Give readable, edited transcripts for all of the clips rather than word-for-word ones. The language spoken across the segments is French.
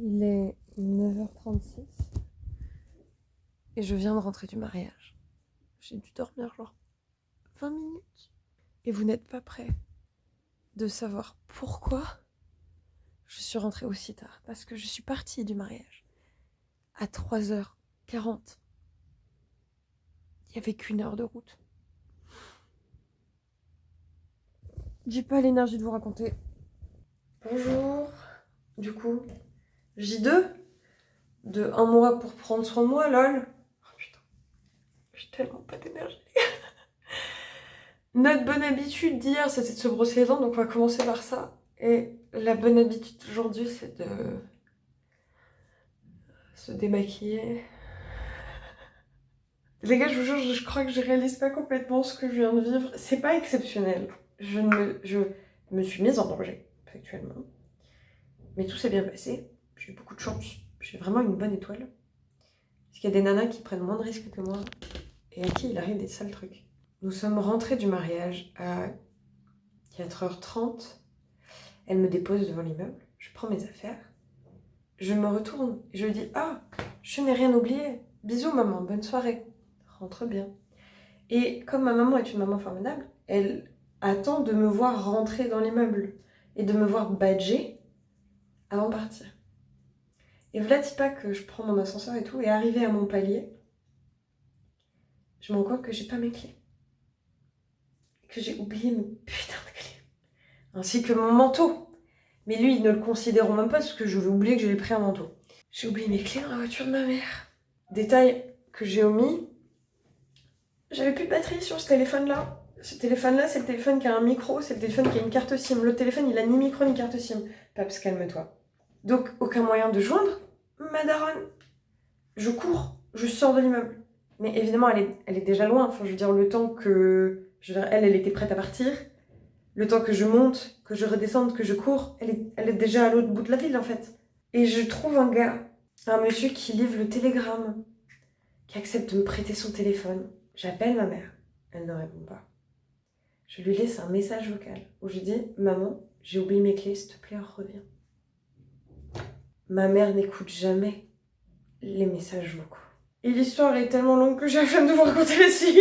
Il est 9h36 et je viens de rentrer du mariage. J'ai dû dormir genre 20 minutes. Et vous n'êtes pas prêts de savoir pourquoi je suis rentrée aussi tard. Parce que je suis partie du mariage à 3h40. Il n'y avait qu'une heure de route. J'ai pas l'énergie de vous raconter. Bonjour. Du coup, J2 de 1 mois pour prendre soin de moi, lol. Oh putain, j'ai tellement pas d'énergie. Notre bonne habitude d'hier, c'était de se brosser les dents, donc on va commencer par ça. Et la bonne habitude d'aujourd'hui, c'est de se démaquiller. Les gars, je vous jure, je crois que je réalise pas complètement ce que je viens de vivre. C'est pas exceptionnel. Je me suis mise en danger, factuellement. Mais tout s'est bien passé. J'ai eu beaucoup de chance. J'ai vraiment une bonne étoile. Parce qu'il y a des nanas qui prennent moins de risques que moi et à qui il arrive des sales trucs. Nous sommes rentrés du mariage à 4h30. Elle me dépose devant l'immeuble. Je prends mes affaires. Je me retourne et je lui dis « Ah, je n'ai rien oublié. Bisous maman, bonne soirée. Rentre bien. » Et comme ma maman est une maman formidable, elle attend de me voir rentrer dans l'immeuble et de me voir badger avant de partir. Et voilà pas que je prends mon ascenseur et tout, et arrivé à mon palier, je me rends compte que j'ai pas mes clés. Que j'ai oublié mes putains de clés. Ainsi que mon manteau. Mais lui, ils ne le considéreront même pas parce que je vais oublier que j'avais pris un manteau. J'ai oublié mes clés dans la voiture de ma mère. Détail que j'ai omis, j'avais plus de batterie sur ce téléphone-là. Ce téléphone-là, c'est le téléphone qui a un micro, c'est le téléphone qui a une carte SIM. L'autre téléphone, il a ni micro ni carte SIM. Paps, calme-toi. Donc, aucun moyen de joindre ma daronne. Je cours, je sors de l'immeuble. Mais évidemment, elle est déjà loin. Enfin, je veux dire, le temps que... elle était prête à partir. Le temps que je monte, que je redescende, que je cours, elle est déjà à l'autre bout de la ville, en fait. Et je trouve un gars, un monsieur qui livre le télégramme, qui accepte de me prêter son téléphone. J'appelle ma mère. Elle ne répond pas. Je lui laisse un message vocal où je dis « Maman, j'ai oublié mes clés, s'il te plaît, reviens. » Ma mère n'écoute jamais les messages vocaux. Et l'histoire est tellement longue que j'ai la flemme de vous raconter la suite.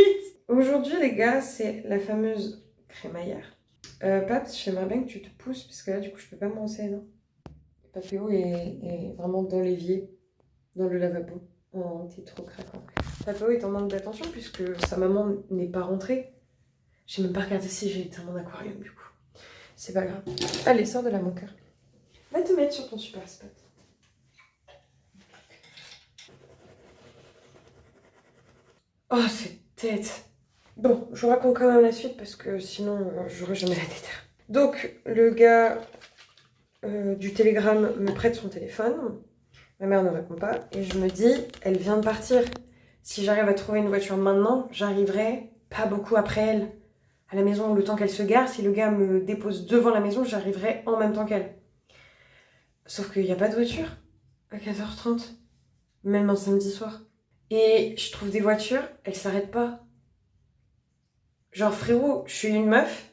Aujourd'hui, les gars, c'est la fameuse crémaillère. Paps, j'aimerais bien que tu te pousses, parce que là, du coup, je peux pas me brosser les dents. Papéo est vraiment dans l'évier, dans le lavabo. Oh, t'es trop craquant. Papéo est en manque d'attention, puisque sa maman n'est pas rentrée. J'ai même pas regardé si j'ai éteint mon aquarium, du coup. C'est pas grave. Allez, sors de là, mon cœur. Va te mettre sur ton super spot. Oh, cette tête. Bon, je vous raconte quand même la suite parce que sinon, j'aurais jamais la déterre. Donc, le gars du télégramme me prête son téléphone. Ma mère ne répond pas. Et je me dis, elle vient de partir. Si j'arrive à trouver une voiture maintenant, j'arriverai pas beaucoup après elle. À la maison, le temps qu'elle se gare, si le gars me dépose devant la maison, j'arriverai en même temps qu'elle. Sauf qu'il n'y a pas de voiture à 4h30. Même un samedi soir. Et je trouve des voitures, elles s'arrêtent pas. Genre frérot, je suis une meuf,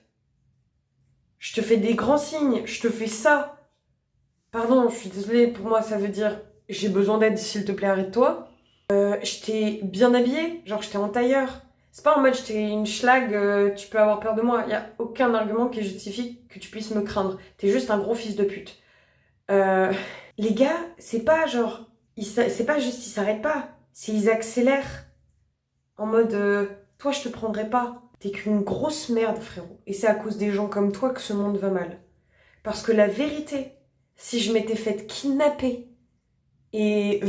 je te fais des grands signes, je te fais ça. Pardon, je suis désolée, pour moi ça veut dire j'ai besoin d'aide, s'il te plaît arrête-toi. Je t'ai bien habillée, genre je t'ai en tailleur. C'est pas en mode je t'ai une schlag, tu peux avoir peur de moi. Y a aucun argument qui justifie que tu puisses me craindre. T'es juste un gros fils de pute. Les gars, c'est pas genre, c'est pas juste ils s'arrêtent pas. S'ils accélèrent en mode toi je te prendrai pas, t'es qu'une grosse merde frérot. Et c'est à cause des gens comme toi que ce monde va mal. Parce que la vérité, si je m'étais faite kidnapper et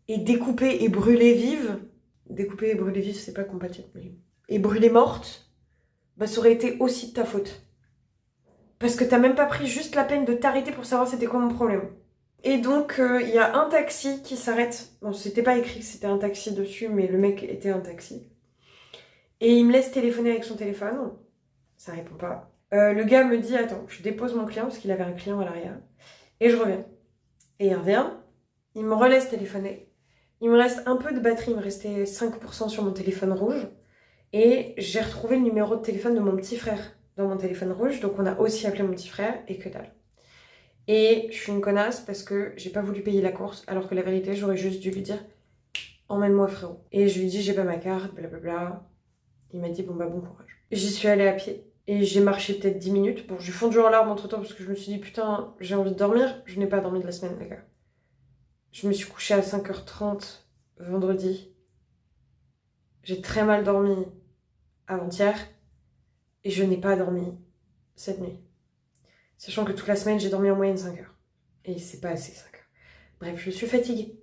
découper et brûler vive, découper et brûler vive c'est pas compatible, et brûler morte, bah ça aurait été aussi de ta faute. Parce que t'as même pas pris juste la peine de t'arrêter pour savoir c'était quoi mon problème. Et donc, il y a un taxi qui s'arrête. Bon, c'était pas écrit que c'était un taxi dessus, mais le mec était un taxi. Et il me laisse téléphoner avec son téléphone. Ça répond pas. Le gars me dit, attends, je dépose mon client, parce qu'il avait un client à l'arrière. Et je reviens. Et il revient. Il me relaisse téléphoner. Il me reste un peu de batterie. Il me restait 5% sur mon téléphone rouge. Et j'ai retrouvé le numéro de téléphone de mon petit frère dans mon téléphone rouge. Donc, on a aussi appelé mon petit frère et que dalle. Et je suis une connasse parce que j'ai pas voulu payer la course, alors que la vérité, j'aurais juste dû lui dire emmène-moi frérot. Et je lui dis j'ai pas ma carte, blablabla. Il m'a dit bon bah bon courage. J'y suis allée à pied et j'ai marché peut-être 10 minutes. Bon, j'ai fondu en larmes entre temps parce que je me suis dit putain, j'ai envie de dormir. Je n'ai pas dormi de la semaine, les gars. Je me suis couchée à 5h30 vendredi. J'ai très mal dormi avant-hier et je n'ai pas dormi cette nuit. Sachant que toute la semaine, j'ai dormi en moyenne 5 heures. Et c'est pas assez 5 heures. Bref, je suis fatiguée.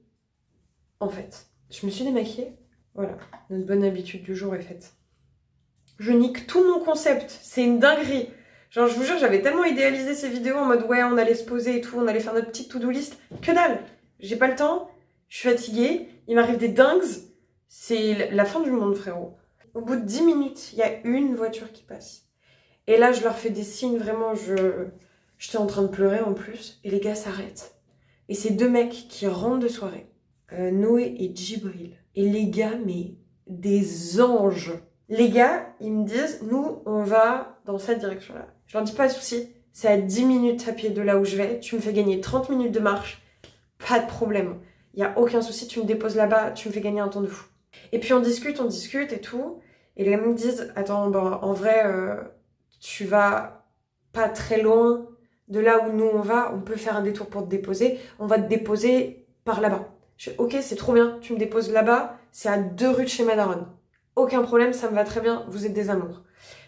En fait, je me suis démaquillée. Voilà, notre bonne habitude du jour est faite. Je nique tout mon concept. C'est une dinguerie. Genre, je vous jure, j'avais tellement idéalisé ces vidéos en mode ouais, on allait se poser et tout, on allait faire notre petite to-do list. Que dalle. J'ai pas le temps. Je suis fatiguée. Il m'arrive des dingues. C'est la fin du monde, frérot. Au bout de 10 minutes, il y a une voiture qui passe. Et là, je leur fais des signes, vraiment, j'étais en train de pleurer en plus. Et les gars s'arrêtent. Et c'est deux mecs qui rentrent de soirée. Noé et Djibril. Et les gars, mais des anges. Les gars, ils me disent, nous, on va dans cette direction-là. Je leur dis pas de souci, c'est à 10 minutes à pied de là où je vais. Tu me fais gagner 30 minutes de marche. Pas de problème. Il n'y a aucun souci, tu me déposes là-bas, tu me fais gagner un temps de fou. Et puis on discute et tout. Et les gars me disent, attends, ben, en vrai, tu vas pas très loin de là où nous on va. On peut faire un détour pour te déposer. On va te déposer par là-bas. Je fais, ok, c'est trop bien, tu me déposes là-bas. C'est à 2 rues de chez ma daronne. Aucun problème, ça me va très bien, vous êtes des amours.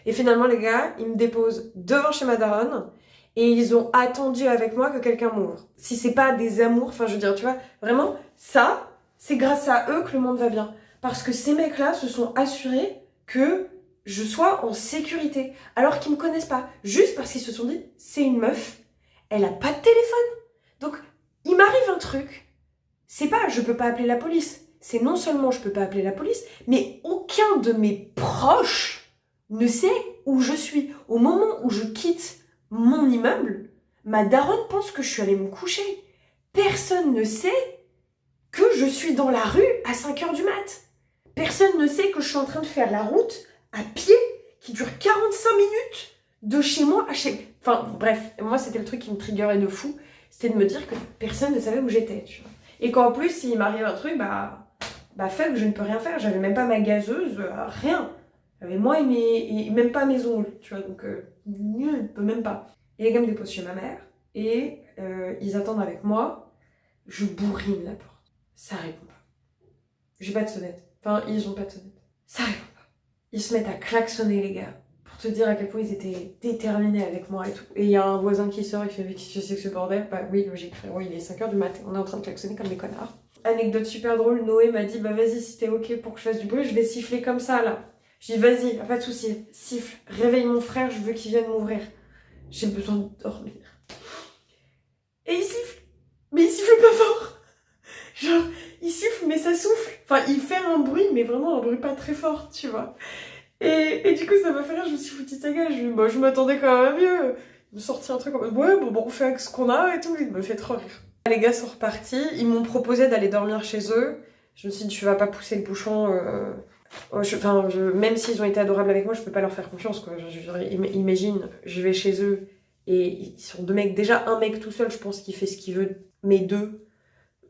Et finalement, les gars, ils me déposent devant chez ma daronne et ils ont attendu avec moi que quelqu'un m'ouvre. Si c'est pas des amours, enfin je veux dire, tu vois, vraiment, ça, c'est grâce à eux que le monde va bien. Parce que ces mecs-là se sont assurés que je sois en sécurité, alors qu'ils me connaissent pas. Juste parce qu'ils se sont dit, c'est une meuf, elle a pas de téléphone. Donc, il m'arrive un truc, c'est pas, je peux pas appeler la police. C'est non seulement je peux pas appeler la police, mais aucun de mes proches ne sait où je suis. Au moment où je quitte mon immeuble, ma daronne pense que je suis allée me coucher. Personne ne sait que je suis dans la rue à 5h du mat. Personne ne sait que je suis en train de faire la route à pied qui dure 45 minutes de chez moi à chez... Enfin bref, moi c'était le truc qui me triggerait de fou, c'était de me dire que personne ne savait où j'étais, tu vois. Et qu'en plus, s'il m'arrive un truc, fait que je ne peux rien faire. J'avais même pas ma gazeuse, rien. J'avais moi et même pas mes ongles, tu vois, donc je ne peux même pas. Et les gars me déposent chez ma mère, et ils attendent avec moi. Je bourrine la porte. Ça répond pas. J'ai pas de sonnette. Enfin, ils ont pas de sonnette. Ça répond pas. Ils se mettent à klaxonner, les gars, pour te dire à quel point ils étaient déterminés avec moi et tout. Et il y a un voisin qui sort et qui fait « Qu'est-ce que c'est que ce bordel ?» Bah oui, logique, frérot, il est 5h du matin. On est en train de klaxonner comme des connards. Anecdote super drôle, Noé m'a dit bah vas-y, si t'es ok pour que je fasse du bruit, je vais siffler comme ça là. Je dis vas-y, pas de souci, siffle, réveille mon frère, je veux qu'il vienne m'ouvrir. J'ai besoin de dormir. Et il siffle, mais il siffle pas fort. Genre, il siffle mais ça souffle. Enfin, il fait un bruit, mais vraiment un bruit pas très fort, tu vois. Et du coup, ça m'a fait rire, je me suis foutu de sa gueule, je m'attendais quand même à mieux. Il me sortit un truc en mode ouais, bon, on fait avec ce qu'on a et tout, il me fait trop rire. Les gars sont repartis, ils m'ont proposé d'aller dormir chez eux. Je me suis dit, tu vas pas pousser le bouchon. Même s'ils ont été adorables avec moi, je peux pas leur faire confiance, quoi. Imagine, je vais chez eux et ils sont deux mecs. Déjà, un mec tout seul, je pense qu'il fait ce qu'il veut, mais deux.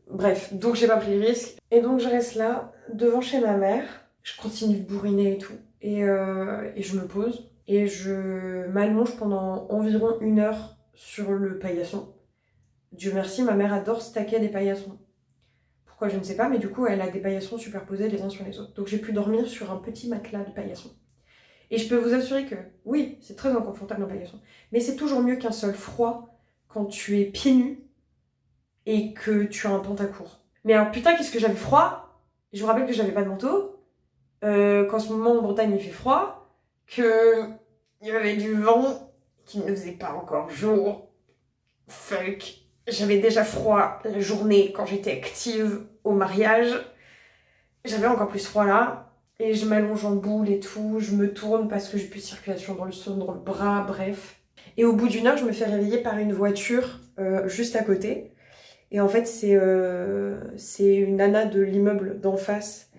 Bref, donc j'ai pas pris le risque. Et donc je reste là, devant chez ma mère. Je continue de bourriner et tout. Et je me pose et je m'allonge pendant environ 1 heure sur le paillasson. Dieu merci, ma mère adore stacker des paillassons. Pourquoi, je ne sais pas, mais du coup, elle a des paillassons superposés les uns sur les autres. Donc j'ai pu dormir sur un petit matelas de paillassons. Et je peux vous assurer que, oui, c'est très inconfortable un paillasson, mais c'est toujours mieux qu'un sol froid quand tu es pieds nus et que tu as un pantacourt. Mais alors putain, qu'est-ce que j'avais froid. Je vous rappelle que j'avais pas de manteau, qu'en ce moment en Bretagne il fait froid, qu'il y avait du vent, qu'il ne faisait pas encore jour. Fuck. J'avais déjà froid la journée quand j'étais active au mariage. J'avais encore plus froid là. Et je m'allonge en boule et tout. Je me tourne parce que j'ai plus de circulation dans le son, dans le bras, bref. Et au bout d'1 heure, je me fais réveiller par une voiture juste à côté. Et en fait, c'est une nana de l'immeuble d'en face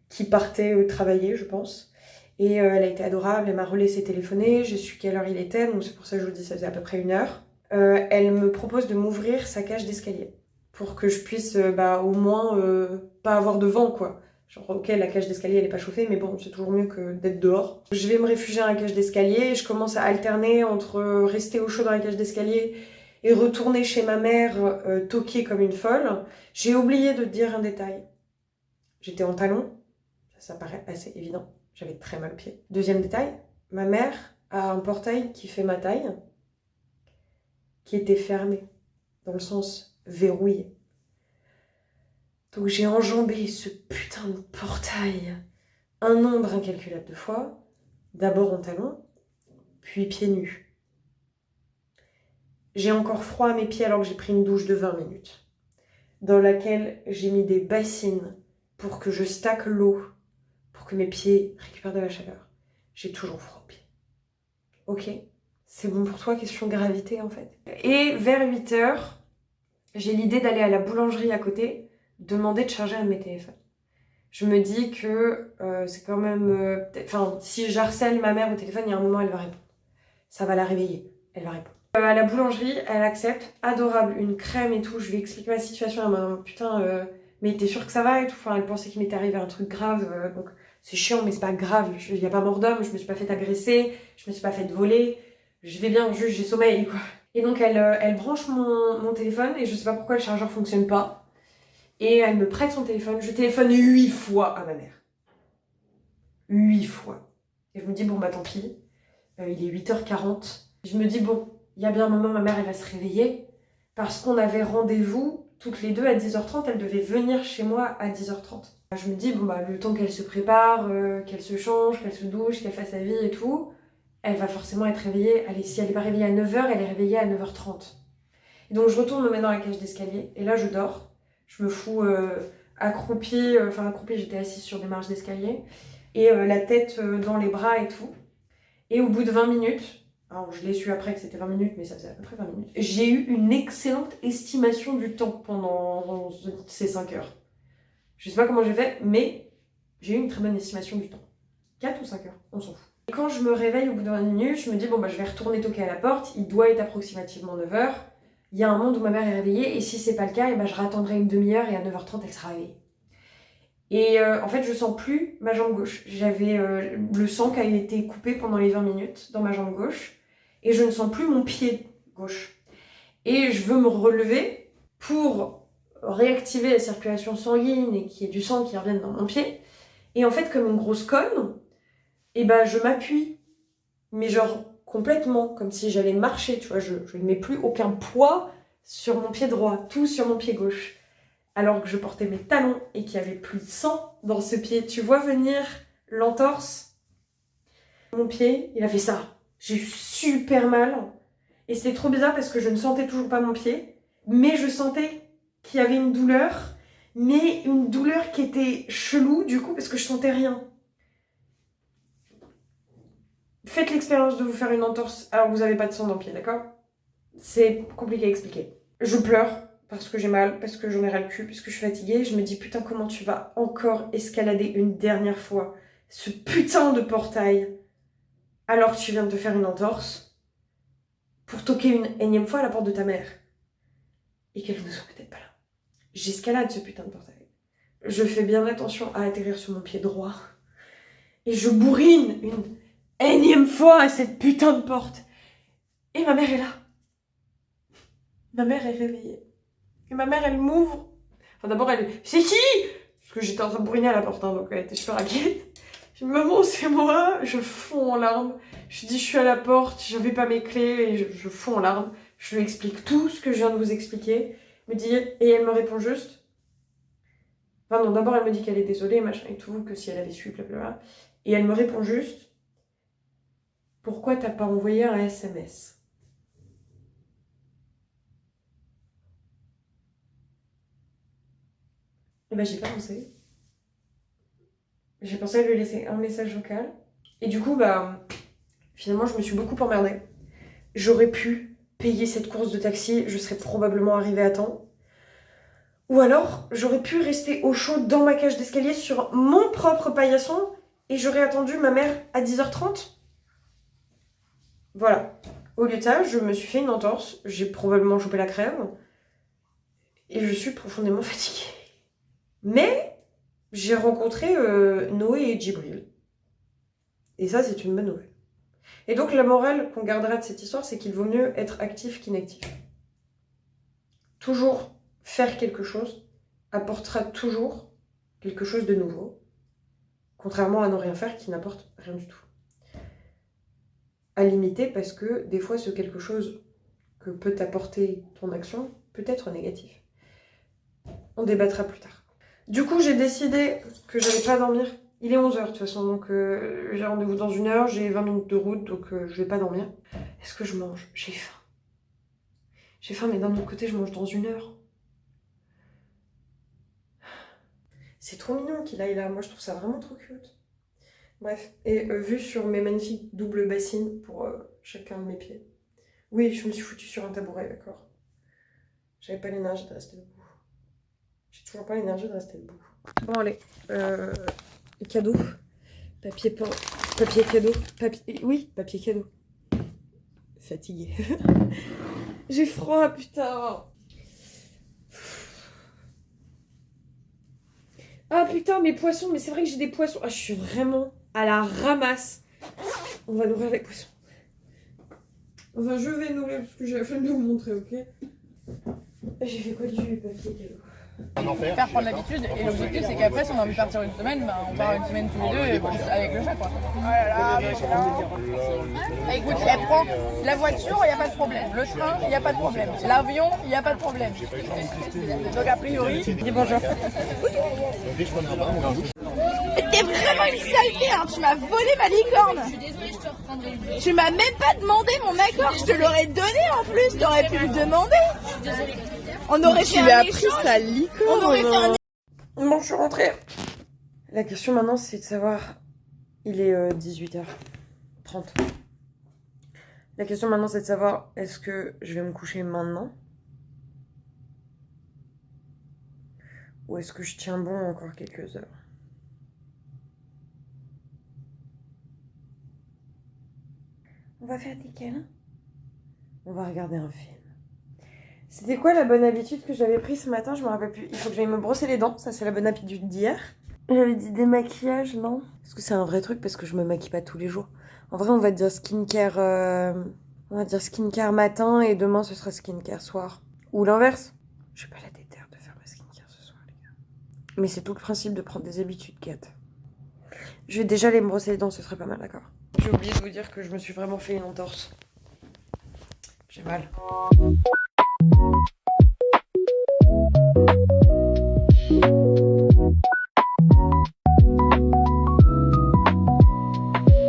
qui partait travailler, je pense. Et elle a été adorable, elle m'a relaissé téléphoner. J'ai su quelle heure il était, donc c'est pour ça que je vous dis ça faisait à peu près 1 heure. elle me propose de m'ouvrir sa cage d'escalier pour que je puisse au moins pas avoir de vent, quoi. Genre, ok, la cage d'escalier, elle est pas chauffée, mais bon, c'est toujours mieux que d'être dehors. Je vais me réfugier dans la cage d'escalier, je commence à alterner entre rester au chaud dans la cage d'escalier et retourner chez ma mère toquer comme une folle. J'ai oublié de te dire un détail. J'étais en talons, ça paraît assez évident, j'avais très mal au pied. Deuxième détail, ma mère a un portail qui fait ma taille, qui était fermé, dans le sens verrouillé. Donc j'ai enjambé ce putain de portail un nombre incalculable de fois, d'abord en talons, puis pieds nus. J'ai encore froid à mes pieds alors que j'ai pris une douche de 20 minutes, dans laquelle j'ai mis des bassines pour que je stacke l'eau, pour que mes pieds récupèrent de la chaleur. J'ai toujours froid aux pieds. Ok, c'est bon pour toi, question gravité en fait. Et vers 8 h, j'ai l'idée d'aller à la boulangerie à côté, demander de charger un de mes téléphones. Je me dis que c'est quand même... si j'harcèle ma mère au téléphone, il y a un moment, elle va répondre. Ça va la réveiller, elle va répondre. À la boulangerie, elle accepte, adorable, une crème et tout, je lui explique ma situation, elle m'a dit, putain, mais t'es sûre que ça va et tout, enfin, elle pensait qu'il m'était arrivé un truc grave, donc c'est chiant, mais c'est pas grave, il n'y a pas mort d'homme, je me suis pas fait agresser, je me suis pas fait voler, je vais bien, juste j'ai sommeil, quoi. Et donc elle branche mon téléphone, et je sais pas pourquoi le chargeur fonctionne pas, et elle me prête son téléphone, je téléphone 8 fois à ma mère. 8 fois. Et je me dis, bon bah tant pis, il est 8 h 40, je me dis, bon, il y a bien un moment, ma mère, elle va se réveiller, parce qu'on avait rendez-vous toutes les deux à 10 h 30, elle devait venir chez moi à 10 h 30. Je me dis, bon bah, le temps qu'elle se prépare, qu'elle se change, qu'elle se douche, qu'elle fasse sa vie et tout, elle va forcément être réveillée. Allez, si elle n'est pas réveillée à 9 h, elle est réveillée à 9 h 30. Et donc je retourne me mettre dans la cage d'escalier, et là je dors. Je me fous accroupie, j'étais assise sur des marches d'escalier, et la tête dans les bras et tout. Et au bout de 20 minutes, alors je l'ai su après que c'était 20 minutes, mais ça faisait à peu près 20 minutes, j'ai eu une excellente estimation du temps pendant ces 5 heures. Je sais pas comment j'ai fait, mais j'ai eu une très bonne estimation du temps. 4 ou 5 heures, on s'en fout. Et quand je me réveille au bout de 20 minutes, je me dis, bon bah je vais retourner toquer à la porte, il doit être approximativement 9 h. Il y a un monde où ma mère est réveillée, et si c'est pas le cas, et ben je rattendrai une demi-heure, et à 9 h 30, elle sera réveillée. Et en fait, je sens plus ma jambe gauche. J'avais le sang qui a été coupé pendant les 20 minutes dans ma jambe gauche, et je ne sens plus mon pied gauche. Et je veux me relever pour réactiver la circulation sanguine et qu'il y ait du sang qui revienne dans mon pied. Et en fait, comme une grosse conne, et ben je m'appuie, mais genre complètement, comme si j'allais marcher, tu vois, je ne mets plus aucun poids sur mon pied droit, tout sur mon pied gauche. Alors que je portais mes talons et qu'il n'y avait plus de sang dans ce pied. Tu vois venir l'entorse? Mon pied, il a fait ça. J'ai eu super mal. Et c'était trop bizarre parce que je ne sentais toujours pas mon pied, mais je sentais qu'il y avait une douleur, mais une douleur qui était chelou du coup parce que je sentais rien. Faites l'expérience de vous faire une entorse alors que vous n'avez pas de sang dans le pied, d'accord? C'est compliqué à expliquer. Je pleure parce que j'ai mal, parce que j'en ai ras le cul, parce que je suis fatiguée. Je me dis, putain, comment tu vas encore escalader une dernière fois ce putain de portail alors que tu viens de te faire une entorse pour toquer une énième fois à la porte de ta mère et qu'elle ne soit peut-être pas là. J'escalade ce putain de portail. Je fais bien attention à atterrir sur mon pied droit et je bourrine une énième fois à cette putain de porte. Et ma mère est là. Ma mère est réveillée. Et ma mère, elle m'ouvre. Enfin, d'abord, elle... C'est qui? Parce que j'étais en train de bourriner à la porte, hein, donc elle était super inquiète. Je dis, maman, c'est moi. Je fonds en larmes. Je dis, je suis à la porte, j'avais pas mes clés, et je fonds en larmes. Je lui explique tout ce que je viens de vous expliquer. Elle me dit, et elle me répond juste... Enfin non, d'abord, elle me dit qu'elle est désolée, machin et tout, que si elle avait su, blablabla. Et elle me répond juste, pourquoi t'as pas envoyé un SMS? Et ben j'ai pas pensé. J'ai pensé à lui laisser un message vocal. Et du coup, bah, finalement, je me suis beaucoup emmerdée. J'aurais pu payer cette course de taxi, je serais probablement arrivée à temps. Ou alors, j'aurais pu rester au chaud dans ma cage d'escalier sur mon propre paillasson et j'aurais attendu ma mère à 10 h 30. Voilà. Au lieu de ça, je me suis fait une entorse, j'ai probablement chopé la crève et je suis profondément fatiguée. Mais j'ai rencontré Noé et Djibril. Et ça, c'est une bonne nouvelle. Et donc la morale qu'on gardera de cette histoire, c'est qu'il vaut mieux être actif qu'inactif. Toujours faire quelque chose apportera toujours quelque chose de nouveau, contrairement à ne rien faire qui n'apporte rien du tout. À limiter parce que des fois ce quelque chose que peut t'apporter ton action peut être négatif. On débattra plus tard. Du coup, j'ai décidé que j'allais pas dormir. Il est 11h de toute façon, donc j'ai rendez-vous dans 1 heure, j'ai 20 minutes de route, donc je vais pas dormir. Est-ce que je mange? J'ai faim. J'ai faim, mais d'un autre côté, je mange dans 1 heure. C'est trop mignon qu'il aille là, moi je trouve ça vraiment trop cute. Bref, et vu sur mes magnifiques doubles bassines pour chacun de mes pieds. Oui, je me suis foutue sur un tabouret, d'accord. J'avais pas l'énergie de rester debout. J'ai toujours pas l'énergie de rester debout. Bon allez, cadeau. Papier peint. Papier cadeau. Papier... Oui, papier cadeau. Fatiguée. J'ai froid, putain. Ah putain, mes poissons, mais c'est vrai que j'ai des poissons. Ah, je suis vraiment à la ramasse. On va nourrir les poissons. Enfin, je vais nourrir parce que j'ai la flemme de vous montrer, ok? J'ai fait quoi du papier cadeau? Faire prendre l'habitude, et l'objectif c'est qu'après si on a envie de partir 1 semaine, bah, on part 1 semaine tous les deux et avec le chat quoi. Oh là là, mais écoute, elle prend la voiture, il n'y a pas de problème, le train, il n'y a pas de problème, l'avion, il n'y a pas de problème. Donc a priori, dis bonjour. T'es vraiment une saleté, hein. Tu m'as volé ma licorne. Je suis désolée, je te reprendrai. Tu m'as même pas demandé mon accord, je te l'aurais donné en plus, t'aurais pu me demander. Je suis désolée. On aurait fait un échange. Sa licorne. On aurait fait un... Bon, je suis rentrée. La question maintenant, c'est de savoir... Il est 18h30. La question maintenant, c'est de savoir, est-ce que je vais me coucher maintenant? Ou est-ce que je tiens bon encore quelques heures? On va faire des câlins. On va regarder un film. C'était quoi la bonne habitude que j'avais prise ce matin? Je me rappelle plus. Il faut que j'aille me brosser les dents. Ça, c'est la bonne habitude d'hier. J'avais dit démaquillage, non? Est-ce que c'est un vrai truc? Parce que je me maquille pas tous les jours. En vrai, on va dire skincare... On va dire skincare matin et demain, ce sera skincare soir. Ou l'inverse. Je pas la déterre de faire ma skincare ce soir, les gars. Mais c'est tout le principe de prendre des habitudes, Kat. Je vais déjà aller me brosser les dents, ce serait pas mal, d'accord? J'ai oublié de vous dire que je me suis vraiment fait une entorse. J'ai mal.